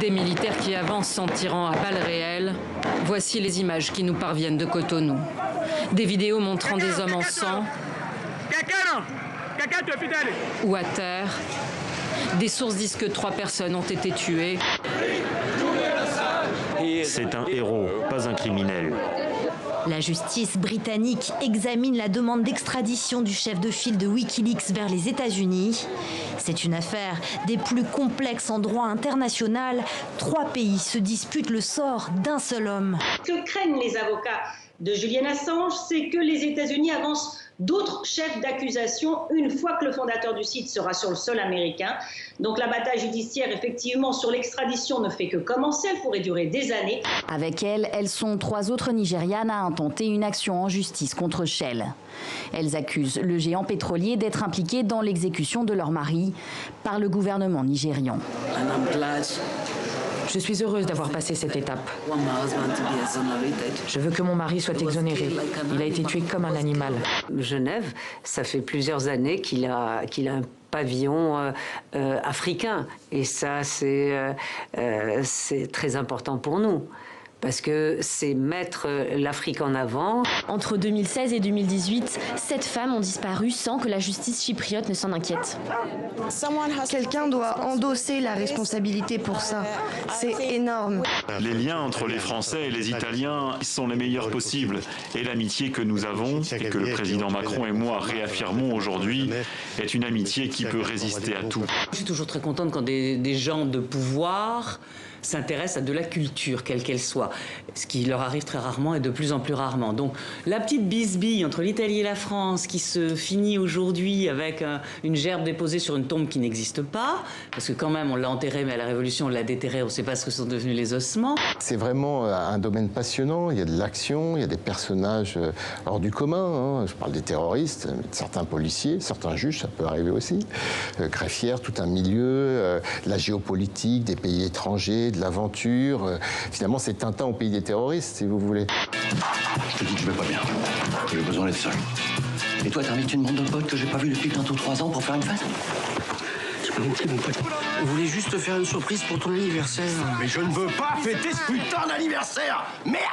Des militaires qui avancent en tirant à balles réelles. Voici les images qui nous parviennent de Cotonou. Des vidéos montrant des hommes en sang ou à terre. Des sources disent que 3 personnes ont été tuées. C'est un héros, pas un criminel. La justice britannique examine la demande d'extradition du chef de file de Wikileaks vers les États-Unis. C'est une affaire des plus complexes en droit international. 3 pays se disputent le sort d'un seul homme. Ce que craignent les avocats de Julian Assange, c'est que les États-Unis avancent d'autres chefs d'accusation une fois que le fondateur du site sera sur le sol américain. Donc la bataille judiciaire, effectivement, sur l'extradition ne fait que commencer, elle pourrait durer des années. Avec elle, elles sont 3 autres Nigérianes à intenter une action en justice contre Shell. Elles accusent le géant pétrolier d'être impliqué dans l'exécution de leur mari par le gouvernement nigérian. Je suis heureuse d'avoir passé cette étape. Je veux que mon mari soit exonéré. Il a été tué comme un animal. Genève, ça fait plusieurs années qu'il a un pavillon africain. Et ça, c'est très important pour nous. Parce que c'est mettre l'Afrique en avant. Entre 2016 et 2018, 7 femmes ont disparu sans que la justice chypriote ne s'en inquiète. Quelqu'un doit endosser la responsabilité pour ça. C'est énorme. Les liens entre les Français et les Italiens sont les meilleurs possibles. Et l'amitié que nous avons, et que le président Macron et moi réaffirmons aujourd'hui, est une amitié qui peut résister à tout. Je suis toujours très contente quand des gens de pouvoir s'intéressent à de la culture, quelle qu'elle soit. Ce qui leur arrive très rarement et de plus en plus rarement. Donc la petite bisbille entre l'Italie et la France qui se finit aujourd'hui avec une gerbe déposée sur une tombe qui n'existe pas, parce que quand même on l'a enterrée, mais à la Révolution on l'a déterrée, on ne sait pas ce que sont devenus les ossements. C'est vraiment un domaine passionnant, il y a de l'action, il y a des personnages hors du commun, hein. Je parle des terroristes, mais de certains policiers, certains juges, ça peut arriver aussi, greffières, tout un milieu, de la géopolitique, des pays étrangers, de l'aventure. Finalement, c'est Tintin au pays des terroristes, si vous voulez. Je te dis que je vais pas bien. J'ai besoin d'être seul. Et toi, t'invites une bande de potes que j'ai pas vu depuis bientôt 3 ans pour faire une fête? Je peux mentir, mon pote. On voulait juste te faire une surprise pour ton anniversaire. Mais je ne veux pas fêter ce putain d'anniversaire! Merde!